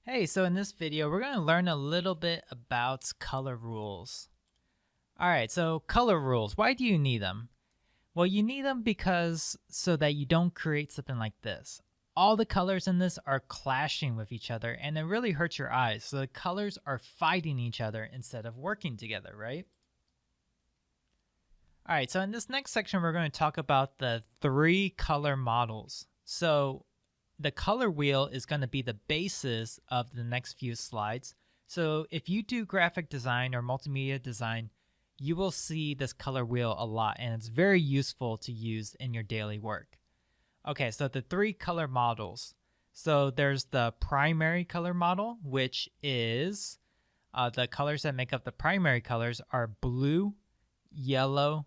Hey, so in this video, we're going to learn a little bit about color rules. All right, so color rules, why do you need them? Well, you need them because so that you don't create something like this. All the colors in this are clashing with each other and it really hurts your eyes. So the colors are fighting each other instead of working together, right? All right, so in this next section, we're going to talk about the three color models. So the color wheel is going to be the basis of the next few slides. So if you do graphic design or multimedia design, you will see this color wheel a lot, and it's very useful to use in your daily work. Okay, so the three color models. So there's the primary color model, which is the colors that make up the primary colors are blue, yellow,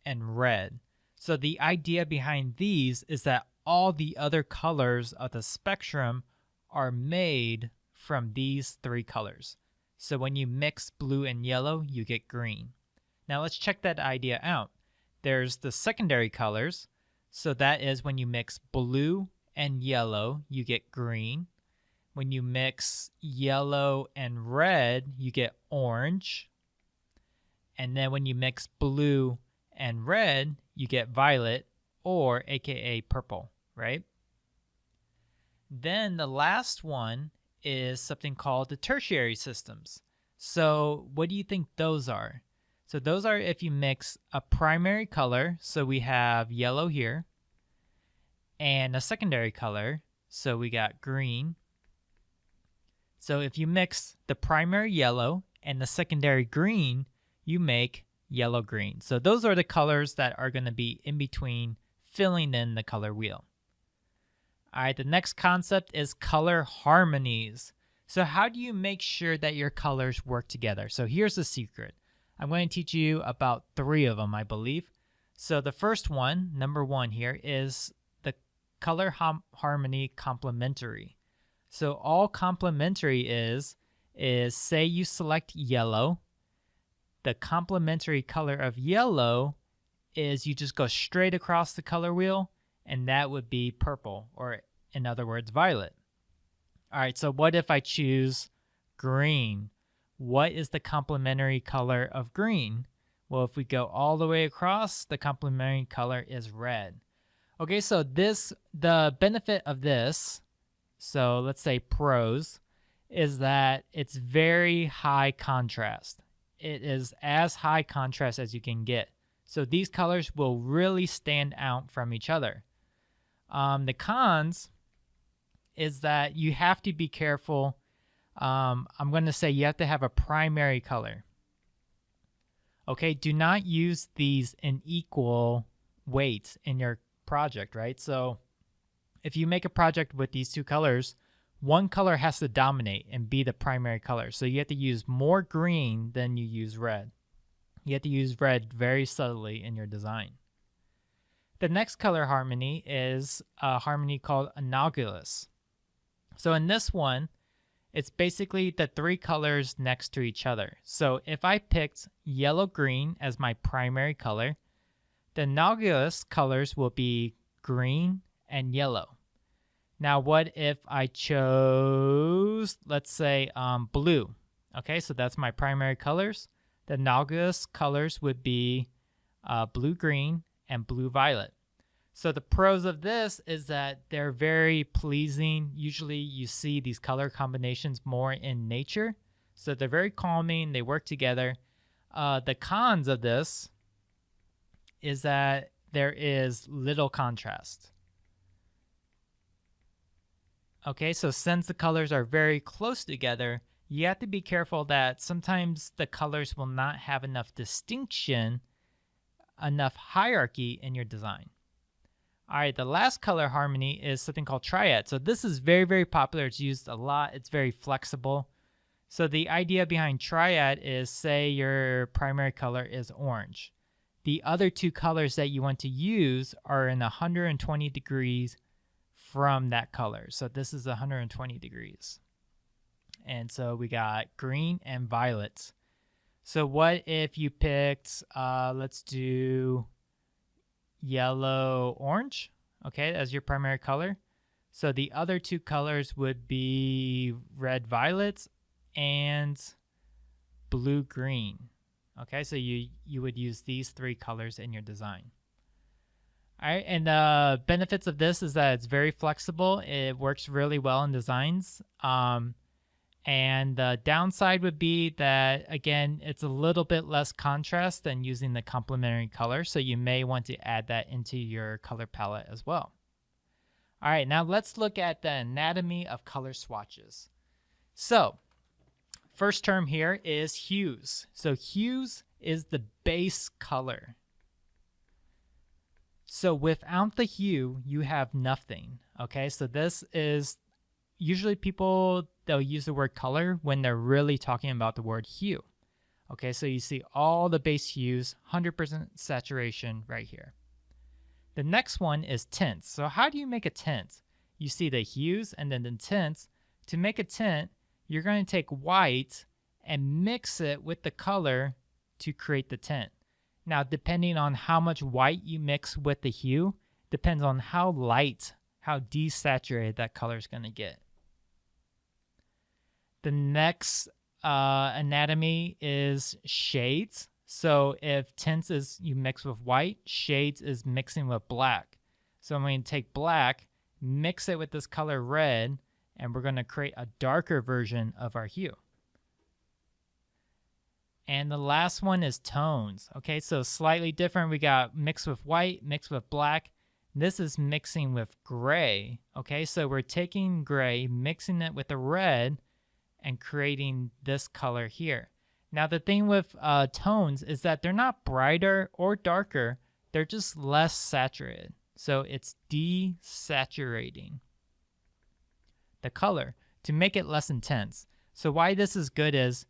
and red. So the idea behind these is that all the other colors of the spectrum are made from these three colors. So when you mix blue and yellow, you get green. Now let's check that idea out. There's the secondary colors. So that is when you mix blue and yellow, you get green. When you mix yellow and red, you get orange. And then when you mix blue and red, you get violet, or aka purple, right? Then the last one is something called the tertiary systems. So what do you think those are? So those are if you mix a primary color, so we have yellow here, and a secondary color, so we got green. So if you mix the primary yellow and the secondary green, you make yellow green. So those are the colors that are going to be in between filling in the color wheel. All right, the next concept is color harmonies. So how do you make sure that your colors work together? So here's the secret. I'm going to teach you about three of them, I believe. So the first one, number one here, is the color harmony complementary. So all complementary is say you select yellow. The complementary color of yellow is you just go straight across the color wheel, and that would be purple, or in other words, violet. All right, so what if I choose green? What is the complementary color of green? Well, if we go all the way across, the complementary color is red. Okay, so the benefit of this, so let's say pros, is that it's very high contrast. It is as high contrast as you can get. So these colors will really stand out from each other. The cons is that you have to be careful. I'm going to say you have to have a primary color. Okay, do not use these in equal weights in your project, right? So if you make a project with these two colors, one color has to dominate and be the primary color. So you have to use more green than you use red. You have to use red very subtly in your design. The next color harmony is a harmony called analogous. So in this one, it's basically the three colors next to each other. So if I picked yellow-green as my primary color, the analogous colors will be green and yellow. Now, what if I chose, let's say, blue? Okay, so that's my primary colors. The analogous colors would be blue-green and blue-violet. So the pros of this is that they're very pleasing. Usually you see these color combinations more in nature. So they're very calming. They work together. The cons of this is that there is little contrast. Okay, so since the colors are very close together, you have to be careful that sometimes the colors will not have enough distinction, enough hierarchy in your design. All right, the last color harmony is something called triad. So this is very, very popular. It's used a lot. It's very flexible. So the idea behind triad is, say your primary color is orange. The other two colors that you want to use are in 120 degrees from that color. So this is 120 degrees. And so we got green and violet. So what if you picked, let's do yellow orange, okay, as your primary color. So the other two colors would be red violet and blue green. Okay, so you would use these three colors in your design. All right, and the benefits of this is that it's very flexible. It works really well in designs. And the downside would be that, again, it's a little bit less contrast than using the complementary color. So you may want to add that into your color palette as well. All right, now let's look at the anatomy of color swatches. So first term here is hues. So hues is the base color. So without the hue, you have nothing. Okay, so this is usually they'll use the word color when they're really talking about the word hue. Okay, so you see all the base hues, 100% saturation right here. The next one is tints. So how do you make a tint? You see the hues and then the tints. To make a tint, you're going to take white and mix it with the color to create the tint. Now, depending on how much white you mix with the hue, depends on how light, how desaturated that color is going to get. The next anatomy is shades. So if tints is you mix with white, shades is mixing with black. So I'm going to take black, mix it with this color red, and we're going to create a darker version of our hue. And the last one is tones. Okay, so slightly different. We got mixed with white, mixed with black. This is mixing with gray. Okay, so we're taking gray, mixing it with the red, and creating this color here. Now the thing with tones is that they're not brighter or darker, they're just less saturated. So it's desaturating the color to make it less intense. So why this is good is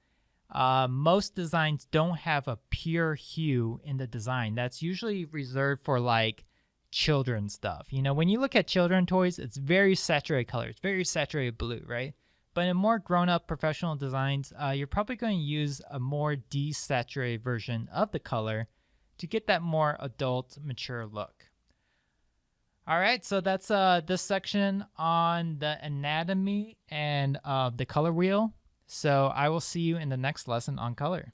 most designs don't have a pure hue in the design. That's usually reserved for like children's stuff. You know, when you look at children toys, it's very saturated color. It's very saturated blue, right? But in more grown-up professional designs, you're probably going to use a more desaturated version of the color to get that more adult, mature look. All right, so that's this section on the anatomy and the color wheel. So I will see you in the next lesson on color.